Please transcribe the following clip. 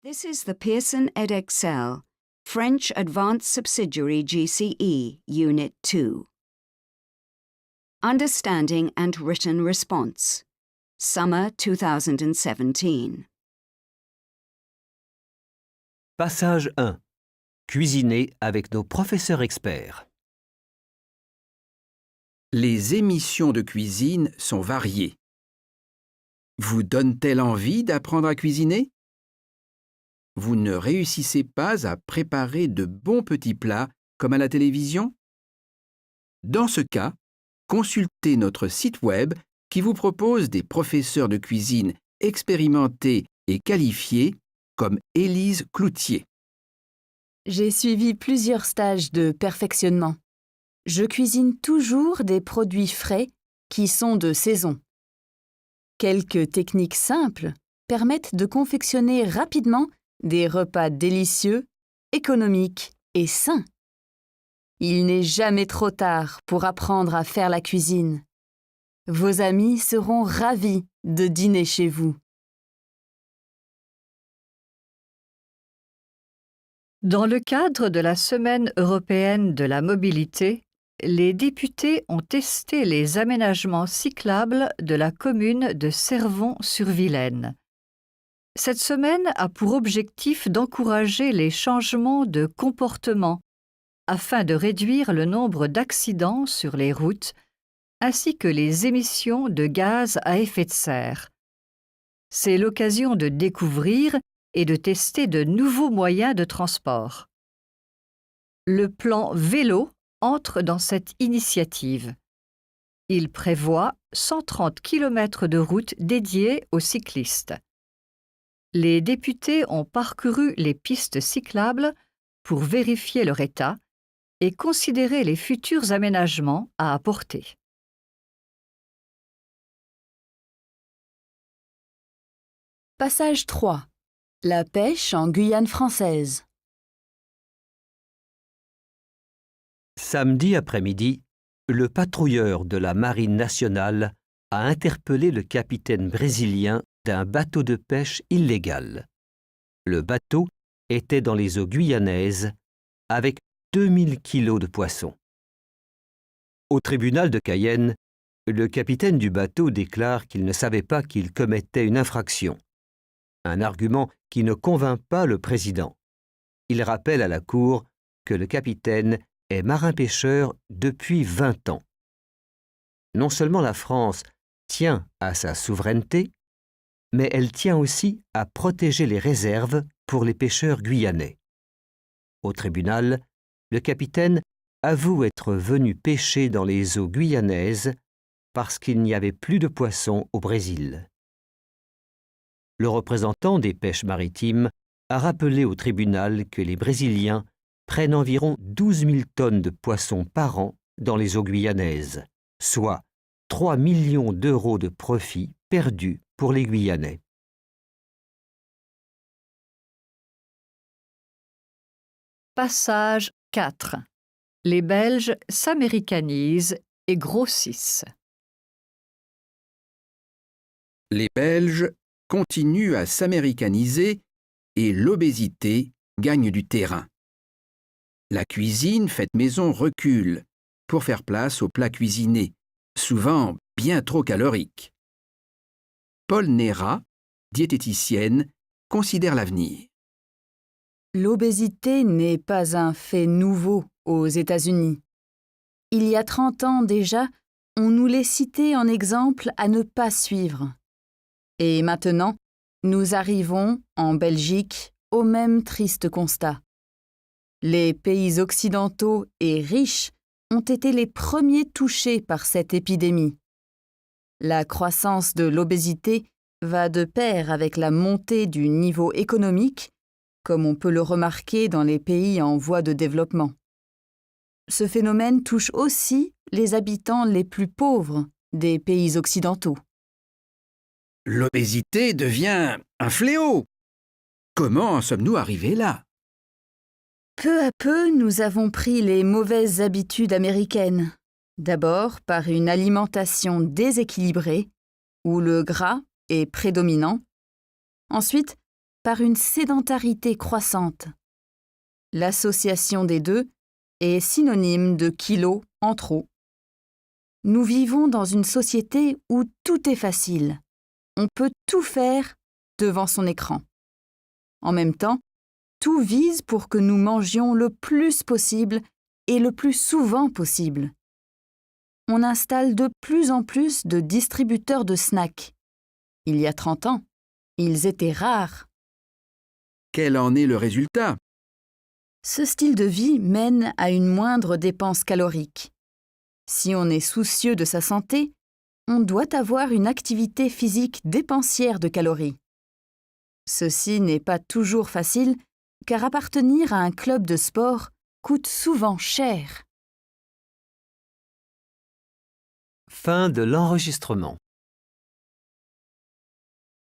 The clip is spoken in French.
This is the Pearson Edexcel, French Advanced Subsidiary GCE, Unit 2. Understanding and Written Response, Summer 2017. Passage 1. Cuisiner avec nos professeurs experts. Les émissions de cuisine sont variées. Vous donne-t-elle envie d'apprendre à cuisiner? Vous ne réussissez pas à préparer de bons petits plats comme à la télévision? Dans ce cas, consultez notre site web qui vous propose des professeurs de cuisine expérimentés et qualifiés comme Élise Cloutier. J'ai suivi plusieurs stages de perfectionnement. Je cuisine toujours des produits frais qui sont de saison. Quelques techniques simples permettent de confectionner rapidement des repas délicieux, économiques et sains. Il n'est jamais trop tard pour apprendre à faire la cuisine. Vos amis seront ravis de dîner chez vous. Dans le cadre de la Semaine européenne de la mobilité, les députés ont testé les aménagements cyclables de la commune de Cervon-sur-Vilaine. Cette semaine a pour objectif d'encourager les changements de comportement afin de réduire le nombre d'accidents sur les routes ainsi que les émissions de gaz à effet de serre. C'est l'occasion de découvrir et de tester de nouveaux moyens de transport. Le plan vélo entre dans cette initiative. Il prévoit 130 km de routes dédiées aux cyclistes. Les députés ont parcouru les pistes cyclables pour vérifier leur état et considérer les futurs aménagements à apporter. Passage 3. La pêche en Guyane française. Samedi après-midi, le patrouilleur de la Marine nationale a interpellé le capitaine brésilien d'un bateau de pêche illégal. Le bateau était dans les eaux guyanaises avec 2000 kilos de poissons. Au tribunal de Cayenne, le capitaine du bateau déclare qu'il ne savait pas qu'il commettait une infraction. Un argument qui ne convainc pas le président. Il rappelle à la Cour que le capitaine est marin-pêcheur depuis 20 ans. Non seulement la France tient à sa souveraineté, mais elle tient aussi à protéger les réserves pour les pêcheurs guyanais. Au tribunal, le capitaine avoue être venu pêcher dans les eaux guyanaises parce qu'il n'y avait plus de poissons au Brésil. Le représentant des pêches maritimes a rappelé au tribunal que les Brésiliens prennent environ 12 000 tonnes de poissons par an dans les eaux guyanaises, soit 3 millions d'euros de profits perdus pour les Guyanais. Passage 4. Les Belges s'américanisent et grossissent. Les Belges continuent à s'américaniser et l'obésité gagne du terrain. La cuisine faite maison recule pour faire place aux plats cuisinés, souvent bien trop caloriques. Paul Néra, diététicienne, considère l'avenir. L'obésité n'est pas un fait nouveau aux États-Unis. Il y a 30 ans déjà, on nous les citait en exemple à ne pas suivre. Et maintenant, nous arrivons, en Belgique, au même triste constat. Les pays occidentaux et riches ont été les premiers touchés par cette épidémie. La croissance de l'obésité va de pair avec la montée du niveau économique, comme on peut le remarquer dans les pays en voie de développement. Ce phénomène touche aussi les habitants les plus pauvres des pays occidentaux. L'obésité devient un fléau. Comment en sommes-nous arrivés là? Peu à peu, nous avons pris les mauvaises habitudes américaines. D'abord par une alimentation déséquilibrée, où le gras est prédominant. Ensuite, par une sédentarité croissante. L'association des deux est synonyme de kilos en trop. Nous vivons dans une société où tout est facile. On peut tout faire devant son écran. En même temps, tout vise pour que nous mangions le plus possible et le plus souvent possible. On installe de plus en plus de distributeurs de snacks. Il y a 30 ans, ils étaient rares. Quel en est le résultat? Ce style de vie mène à une moindre dépense calorique. Si on est soucieux de sa santé, on doit avoir une activité physique dépensière de calories. Ceci n'est pas toujours facile, car appartenir à un club de sport coûte souvent cher. Fin de l'enregistrement.